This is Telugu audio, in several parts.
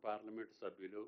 పార్లమెంటు సభ్యులు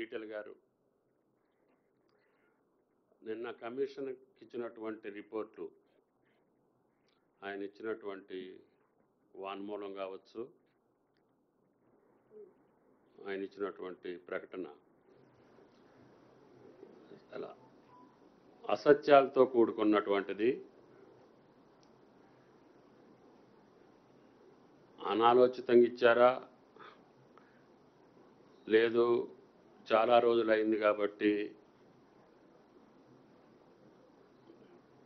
ఈటెల గారు నిన్న కమిషన్కి ఇచ్చినటువంటి రిపోర్టు ఆయన ఇచ్చినటువంటి వాన్మూలం కావచ్చు, ఆయన ఇచ్చినటువంటి ప్రకటన అలా అసత్యాలతో కూడుకున్నటువంటిది, అనాలోచితంగా ఇచ్చారా లేదు చాలా రోజులైంది కాబట్టి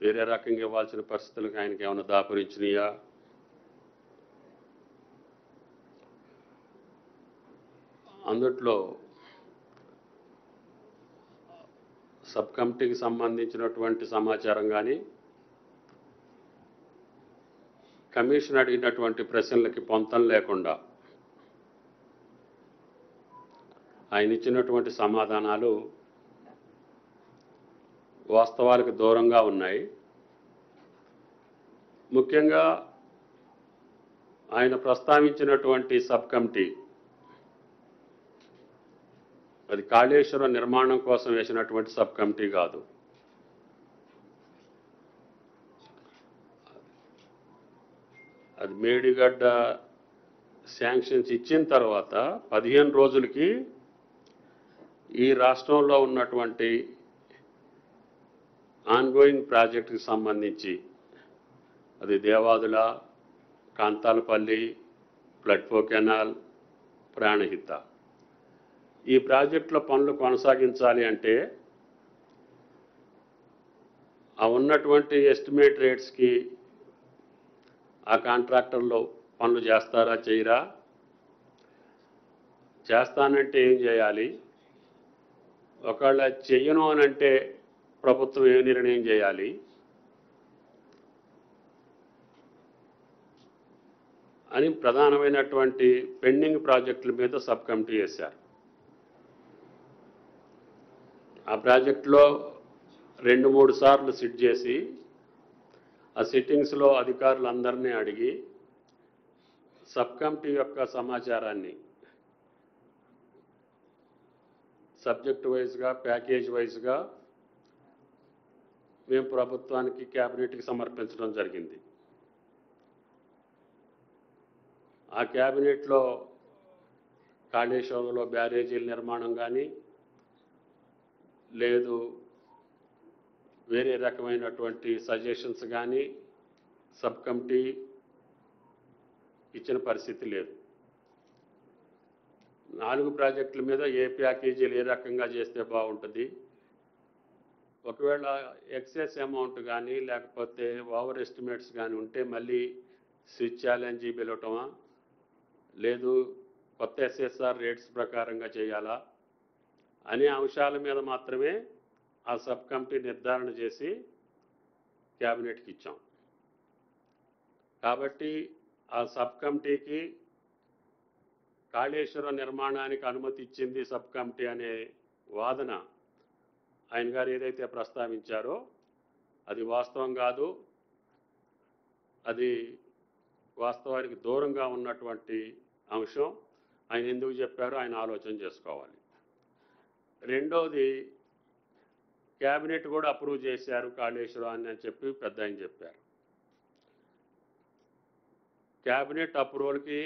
వేరే రకంగా ఇవ్వాల్సిన పరిస్థితులకు ఆయనకి ఏమైనా దాపురించినాయా, అందుట్లో సబ్ కమిటీకి సంబంధించినటువంటి సమాచారం కానీ కమిషన్ అడిగినటువంటి ప్రశ్నలకి పొంతం లేకుండా ఆయన ఇచ్చినటువంటి సమాధానాలు వాస్తవాలకు దూరంగా ఉన్నాయి. ముఖ్యంగా ఆయన ప్రస్తావించినటువంటి సబ్ కమిటీ అది కాళేశ్వరం నిర్మాణం కోసం వేసినటువంటి సబ్ కమిటీ కాదు. అది మేడిగడ్డ శాంక్షన్స్ ఇచ్చిన తర్వాత 15 రోజులకి ఈ రాష్ట్రంలో ఉన్నటువంటి ఆన్గోయింగ్ ప్రాజెక్టుకి సంబంధించి అది దేవాదుల, కాంతాలపల్లి, ఫ్లడ్ఫో కెనాల్, ప్రాణహిత ఈ ప్రాజెక్టుల పనులు కొనసాగించాలి అంటే ఆ ఉన్నటువంటి ఎస్టిమేట్ రేట్స్కి ఆ కాంట్రాక్టర్లు పనులు చేస్తారా చేయరా, చేస్తానంటే ఏం చేయాలి, ఒకవేళ చెయ్యను అనంటే ప్రభుత్వం ఏ నిర్ణయం చేయాలి అని ప్రధానమైనటువంటి పెండింగ్ ప్రాజెక్టుల మీద సబ్ కమిటీ వేశారు. ఆ ప్రాజెక్టులో 2-3 సార్లు సిట్ చేసి ఆ సిట్టింగ్స్లో అధికారులందరినీ అడిగి సబ్ కమిటీ యొక్క సమాచారాన్ని సబ్జెక్ట్ వైజ్గా, ప్యాకేజ్ వైజ్గా మేము ప్రభుత్వానికి, క్యాబినెట్కి సమర్పించడం జరిగింది. ఆ క్యాబినెట్లో కాళేశ్వరంలో బ్యారేజీల నిర్మాణం కానీ లేదు వేరే రకమైనటువంటి సజెషన్స్ కానీ సబ్ కమిటీ ఇచ్చిన పరిస్థితి లేదు. 4 ప్రాజెక్టుల మీద ఏ ప్యాకేజీలు ఏ రకంగా చేస్తే బాగుంటుంది, ఒకవేళ ఎక్సెస్ అమౌంట్ కానీ లేకపోతే ఓవర్ ఎస్టిమేట్స్ కానీ ఉంటే మళ్ళీ స్విచ్ ఛాలెంజీ పిలవటమా లేదు కొత్త ఎస్ఎస్ఆర్ రేట్స్ ప్రకారంగా చేయాలా అనే అంశాల మీద మాత్రమే ఆ సబ్ కమిటీ నిర్ధారణ చేసి క్యాబినెట్కి ఇచ్చాం. కాబట్టి ఆ సబ్ కమిటీకి కాళేశ్వరం నిర్మాణానికి అనుమతి ఇచ్చింది సబ్ కమిటీ అనే వాదన ఆయన గారు ఏదైతే ప్రస్తావించారో అది వాస్తవం కాదు. అది వాస్తవానికి దూరంగా ఉన్నటువంటి అంశం. ఆయన ఎందుకు చెప్పారో ఆయన ఆలోచన చేసుకోవాలి. రెండోది, క్యాబినెట్ కూడా అప్రూవ్ చేశారు కాళేశ్వరాన్ని అని చెప్పి పెద్ద ఆయన చెప్పారు. క్యాబినెట్ అప్రూవల్కి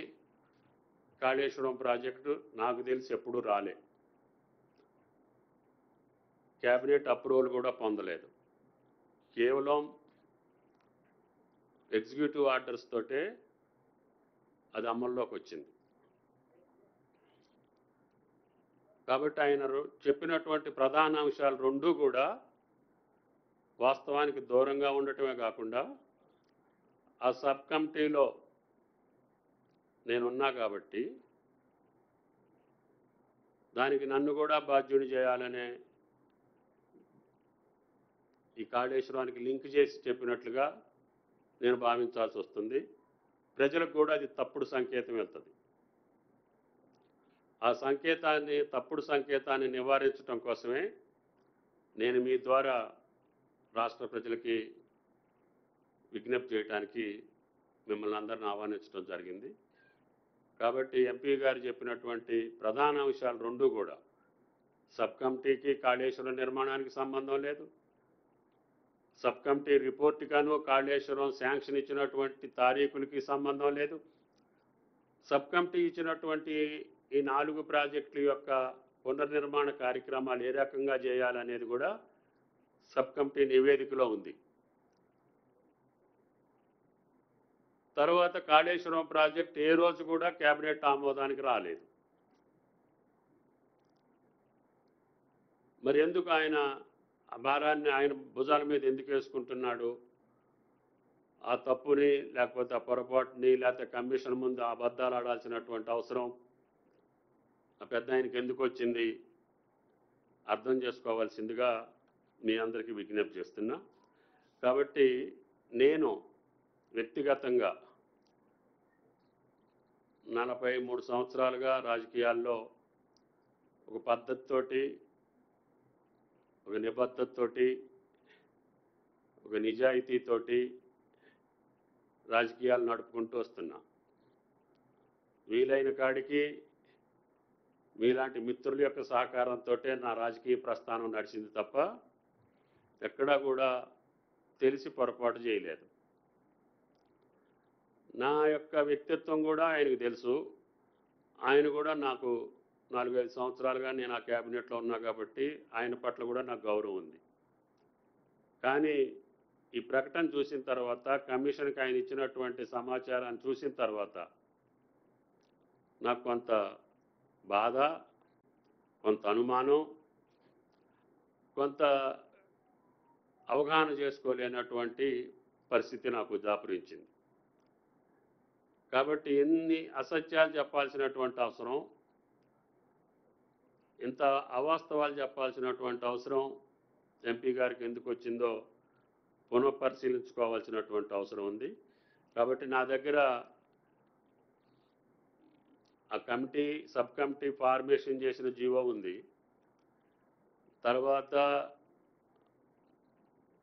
కాళేశ్వరం ప్రాజెక్టు నాకు తెలిసి ఎప్పుడూ రాలే. క్యాబినెట్ అప్రూవల్ కూడా పొందలేదు. కేవలం ఎగ్జిక్యూటివ్ ఆర్డర్స్ తోటే అది అమల్లోకి వచ్చింది. కాబట్టి ఆయన చెప్పినటువంటి ప్రధాన అంశాలు 2 కూడా వాస్తవానికి దూరంగా ఉండటమే కాకుండా ఆ సబ్ కమిటీలో నేనున్నా కాబట్టి దానికి నన్ను కూడా బాధ్యుని చేయాలనే ఈ కాళేశ్వరానికి లింక్ చేసి చెప్పినట్లుగా నేను భావించాల్సి వస్తుంది. ప్రజలకు కూడా అది తప్పుడు సంకేతం వెళ్తుంది. ఆ సంకేతాన్ని, తప్పుడు సంకేతాన్ని నివారించడం కోసమే నేను మీ ద్వారా రాష్ట్ర ప్రజలకి విజ్ఞప్తి చేయడానికి మిమ్మల్ని అందరిని ఆహ్వానించడం జరిగింది. కాబట్టి ఎంపీ గారు చెప్పినటువంటి ప్రధాన అంశాలు రెండు కూడా సబ్ కమిటీకి కాళేశ్వరం నిర్మాణానికి సంబంధం లేదు, సబ్ కమిటీ రిపోర్టుగాను కాళేశ్వరం శాంక్షన్ ఇచ్చినటువంటి తారీఖులకి సంబంధం లేదు, సబ్ కమిటీ ఇచ్చినటువంటి ఈ 4 ప్రాజెక్టుల యొక్క పునర్నిర్మాణ కార్యక్రమాలు ఏ రకంగా చేయాలనేది కూడా సబ్ కమిటీ నివేదికలో ఉంది. తర్వాత కాళేశ్వరం ప్రాజెక్ట్ ఏ రోజు కూడా కేబినెట్ ఆమోదానికి రాలేదు. మరి ఎందుకు ఆయన ఆ భారాన్ని ఆయన భుజాల మీద ఎందుకు వేసుకుంటున్నాడు? ఆ తప్పుని లేకపోతే ఆ పొరపాటుని లేకపోతే కమిషన్ ముందు అబద్ధాలు ఆడాల్సినటువంటి అవసరం ఆ పెద్ద ఆయనకి ఎందుకు వచ్చింది అర్థం చేసుకోవాల్సిందిగా మీ అందరికీ విజ్ఞప్తి చేస్తున్నా. కాబట్టి నేను వ్యక్తిగతంగా 43 సంవత్సరాలుగా రాజకీయాల్లో ఒక పద్ధతితోటి, ఒక నిబద్ధతతోటి, ఒక నిజాయితీతోటి రాజకీయాలు నడుపుకుంటూ వస్తున్నా. వీలైన కాడికి మీలాంటి మిత్రుల యొక్క సహకారంతో నా రాజకీయ ప్రస్థానం నడిచింది తప్ప ఎక్కడా కూడా తెలిసి పొరపాటు చేయలేదు. నా యొక్క వ్యక్తిత్వం కూడా ఆయనకు తెలుసు. ఆయన కూడా నాకు 4-5 సంవత్సరాలుగా నేను ఆ క్యాబినెట్లో ఉన్నా కాబట్టి ఆయన పట్ల కూడా నాకు గౌరవం ఉంది. కానీ ఈ ప్రకటన చూసిన తర్వాత, కమిషన్కి ఆయన ఇచ్చినటువంటి సమాచారాన్ని చూసిన తర్వాత నాకు కొంత బాధ, కొంత అనుమానం, కొంత అవగాహన చేసుకోలేనటువంటి పరిస్థితి నాకు దాపురించింది. కాబట్టి ఎన్ని అసత్యాలు చెప్పాల్సినటువంటి అవసరం, ఇంత అవాస్తవాలు చెప్పాల్సినటువంటి అవసరం ఎంపీ గారికి ఎందుకు వచ్చిందో పునఃపరిశీలించుకోవాల్సినటువంటి అవసరం ఉంది. కాబట్టి నా దగ్గర ఆ కమిటీ సబ్ కమిటీ ఫార్మేషన్ చేసిన జీవో ఉంది. తర్వాత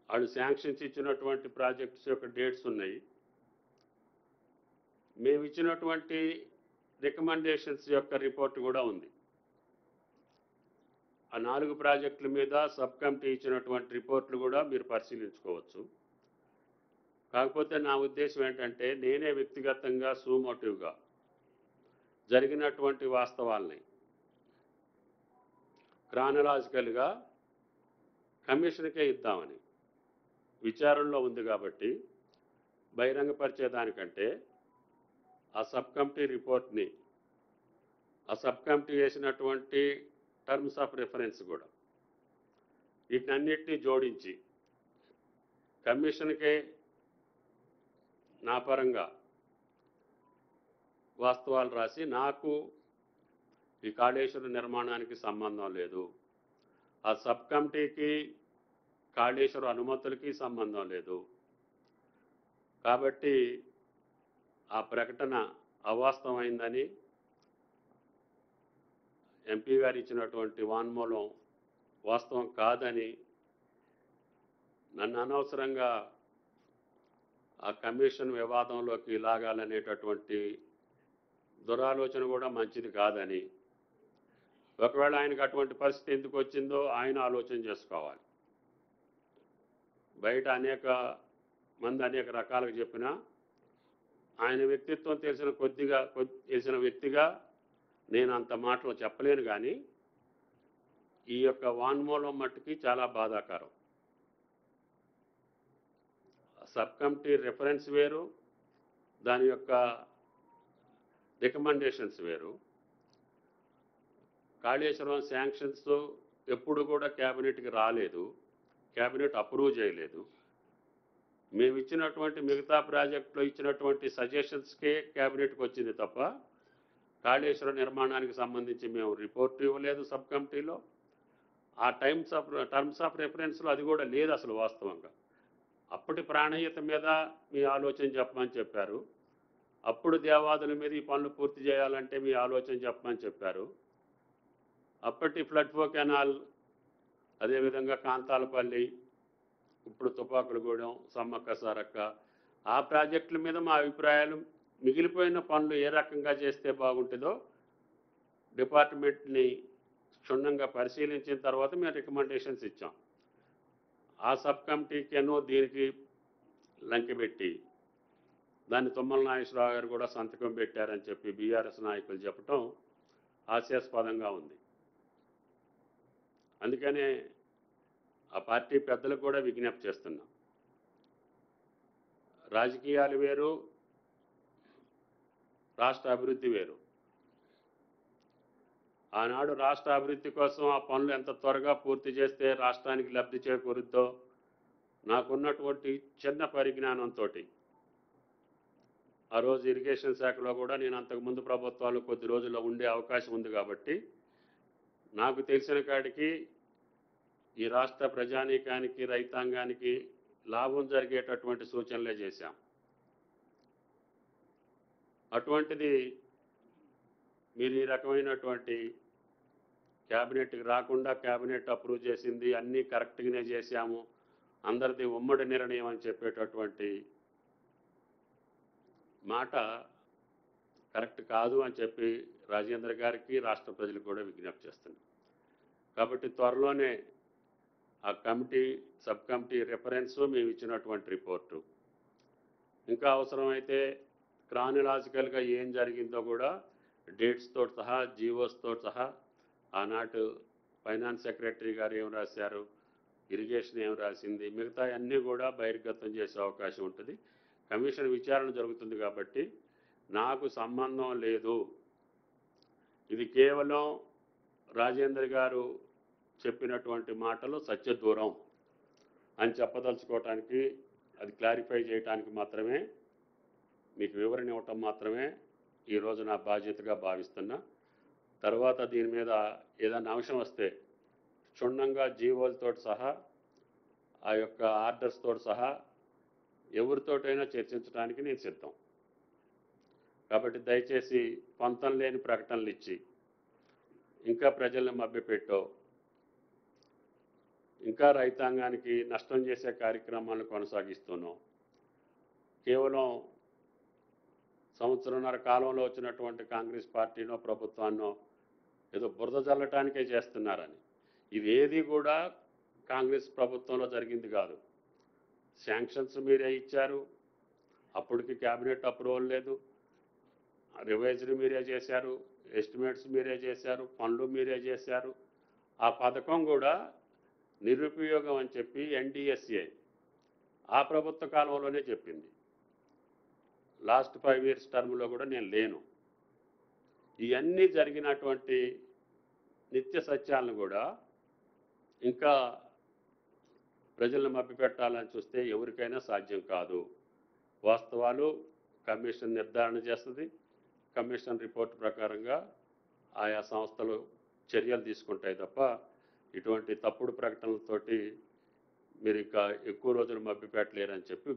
వాళ్ళు శాంక్షన్స్ ఇచ్చినటువంటి ప్రాజెక్ట్స్ యొక్క డేట్స్ ఉన్నాయి. మేము ఇచ్చినటువంటి రికమెండేషన్స్ యొక్క రిపోర్ట్ కూడా ఉంది. ఆ 4 ప్రాజెక్టుల మీద సబ్ కమిటీ ఇచ్చినటువంటి రిపోర్ట్లు కూడా మీరు పరిశీలించుకోవచ్చు. కాకపోతే నా ఉద్దేశం ఏంటంటే, నేనే వ్యక్తిగతంగా సుమోటివ్గా జరిగినటువంటి వాస్తవాల్ని క్రానలాజికల్గా కమిషన్కే ఇద్దామని విచారణలో ఉంది. కాబట్టి బహిరంగపరిచేదానికంటే ఆ సబ్ కమిటీ రిపోర్ట్ని, ఆ సబ్ కమిటీ వేసినటువంటి టర్మ్స్ ఆఫ్ రెఫరెన్స్ కూడా, వీటన్నిటినీ జోడించి కమిషన్కే నా పరంగా వాస్తవాలు రాసి, నాకు ఈ కాళేశ్వరం నిర్మాణానికి సంబంధం లేదు, ఆ సబ్ కమిటీకి కాళేశ్వరం అనుమతులకి సంబంధం లేదు, కాబట్టి ఆ ప్రకటన అవాస్తవమైందని, ఎంపీ గారు ఇచ్చినటువంటి వాంగ్మూలం వాస్తవం కాదని, నన్ను అనవసరంగా ఆ కమిషన్ వివాదంలోకి లాగాలనేటటువంటి దురాలోచన కూడా మంచిది కాదని, ఒకవేళ ఆయనకు అటువంటి పరిస్థితి ఎందుకు వచ్చిందో ఆయన ఆలోచన చేసుకోవాలి. బయట అనేక మంది అనేక రకాలుగా చెప్పినా ఆయన వ్యక్తిత్వం తెలిసిన వ్యక్తిగా నేను అంత మాటలు చెప్పలేను. కానీ ఈ యొక్క వాంగ్మూలం మట్టుకి చాలా బాధాకరం. సబ్ కమిటీ రెఫరెన్స్ వేరు, దాని యొక్క రికమెండేషన్స్ వేరు. కాళేశ్వరం శాంక్షన్స్ ఎప్పుడు కూడా క్యాబినెట్కి రాలేదు, క్యాబినెట్ అప్రూవ్ చేయలేదు. మేము ఇచ్చినటువంటి మిగతా ప్రాజెక్టులో ఇచ్చినటువంటి సజెషన్స్కే క్యాబినెట్కి వచ్చింది తప్ప కాళేశ్వరం నిర్మాణానికి సంబంధించి మేము రిపోర్ట్ ఇవ్వలేదు సబ్ కమిటీలో. ఆ టర్మ్స్ ఆఫ్ రెఫరెన్స్లో అది కూడా లేదు అసలు వాస్తవంగా. అప్పటి ప్రాణహిత మీద మీ ఆలోచన చెప్పమని చెప్పారు, అప్పుడు దేవాదుల మీద ఈ పనులు పూర్తి చేయాలంటే మీ ఆలోచన చెప్పమని చెప్పారు. అప్పటి ఫ్లడ్ ఫ్లో కెనాల్, అదేవిధంగా కాంతాలపల్లి, ఇప్పుడు తుపాకులగూడెం, సమ్మక్క సారక్క, ఆ ప్రాజెక్టుల మీద మా అభిప్రాయాలు, మిగిలిపోయిన పనులు ఏ రకంగా చేస్తే బాగుంటుందో డిపార్ట్మెంట్ని క్షుణ్ణంగా పరిశీలించిన తర్వాత మేము రికమెండేషన్స్ ఇచ్చాం. ఆ సబ్ కమిటీకేనో దీనికి లంకెపెట్టి దాన్ని తుమ్మల నాగేశ్వరరావు గారు కూడా సంతకం పెట్టారని చెప్పి బీఆర్ఎస్ నాయకులు చెప్పటం హాస్యాస్పదంగా ఉంది. అందుకనే ఆ పార్టీ పెద్దలకు కూడా విజ్ఞప్తి చేస్తున్నాం. రాజకీయాలు వేరు, రాష్ట్ర అభివృద్ధి వేరు. ఆనాడు రాష్ట్ర అభివృద్ధి కోసం ఆ పనులు ఎంత త్వరగా పూర్తి చేస్తే రాష్ట్రానికి లబ్ధి చేకూరుద్దో నాకున్నటువంటి చిన్న పరిజ్ఞానంతో ఆ రోజు ఇరిగేషన్ శాఖలో కూడా నేను అంతకుముందు ప్రభుత్వాలు కొద్ది రోజుల్లో ఉండే అవకాశం ఉంది కాబట్టి నాకు తెలిసిన కాడికి ఈ రాష్ట్ర ప్రజానీకానికి, రైతాంగానికి లాభం జరిగేటటువంటి సూచనలే చేశాం. అటువంటిది మీరు ఈ రకమైనటువంటి క్యాబినెట్కి రాకుండా క్యాబినెట్ అప్రూవ్ చేసింది, అన్నీ కరెక్ట్గానే చేశాము, అందరిది ఉమ్మడి నిర్ణయం అని చెప్పేటటువంటి మాట కరెక్ట్ కాదు అని చెప్పి రాజేంద్ర గారికి, రాష్ట్ర ప్రజలకు కూడా విజ్ఞప్తి చేస్తున్నాం. కాబట్టి త్వరలోనే ఆ కమిటీ, సబ్ కమిటీ రిఫరెన్సు, మేము ఇచ్చినటువంటి రిపోర్టు, ఇంకా అవసరమైతే క్రానిలాజికల్గా ఏం జరిగిందో కూడా డేట్స్తో సహా, జీవోస్తో సహా, ఆనాటి ఫైనాన్స్ సెక్రటరీ గారు ఏం రాశారు, ఇరిగేషన్ ఏం రాసింది, మిగతా అన్నీ కూడా బహిర్గతం చేసే అవకాశం ఉంటుంది. కమిషన్ విచారణ జరుగుతుంది కాబట్టి నాకు సంబంధం లేదు. ఇది కేవలం రాజేంద్ర గారు చెప్పినటువంటి మాటలు సత్యదూరం అని చెప్పదలుచుకోవటానికి, అది క్లారిఫై చేయడానికి మాత్రమే, మీకు వివరణ ఇవ్వటం మాత్రమే ఈరోజు నా బాధ్యతగా భావిస్తున్నా. తర్వాత దీని మీద ఏదైనా అంశం వస్తే క్షుణ్ణంగా జీవోలతో సహా, ఆ యొక్క ఆర్డర్స్తో సహా ఎవరితోటైనా చర్చించడానికి నేను సిద్ధం. కాబట్టి దయచేసి పొంతం లేని ప్రకటనలు ఇచ్చి ఇంకా ప్రజలను మభ్యపెట్టో, ఇంకా రైతాంగానికి నష్టం చేసే కార్యక్రమాలను కొనసాగిస్తున్నాం. కేవలం సంవత్సరంన్నర కాలంలో వచ్చినటువంటి కాంగ్రెస్ పార్టీనో ప్రభుత్వాన్నో ఏదో బురద జల్లటానికే చేస్తున్నారని, ఇవేది కూడా కాంగ్రెస్ ప్రభుత్వంలో జరిగింది కాదు. శాంక్షన్స్ మీరే ఇచ్చారు, అప్పటికి క్యాబినెట్ అప్రూవల్ లేదు, రివైజ్డ్ మీరే చేశారు, ఎస్టిమేట్స్ మీరే చేశారు, పనులు మీరే చేశారు. ఆ పథకం కూడా నిరుపయోగం అని చెప్పి ఎన్డీఎస్ఏ ఆ ప్రభుత్వ కాలంలోనే చెప్పింది. లాస్ట్ 5 years టర్మ్లో కూడా నేను లేను. ఇవన్నీ జరిగినటువంటి నిత్య సత్యాలను కూడా ఇంకా ప్రజలను మభ్యపెట్టాలని చూస్తే ఎవరికైనా సాధ్యం కాదు. వాస్తవాలు కమిషన్ నిర్ధారణ చేస్తుంది. కమిషన్ రిపోర్ట్ ప్రకారంగా ఆయా సంస్థలు చర్యలు తీసుకుంటాయి తప్ప ఇటువంటి తప్పుడు ప్రకటనలతోటి మీరు ఇంకా ఎక్కువ రోజులు మభ్యపెట్టలేరని చెప్పి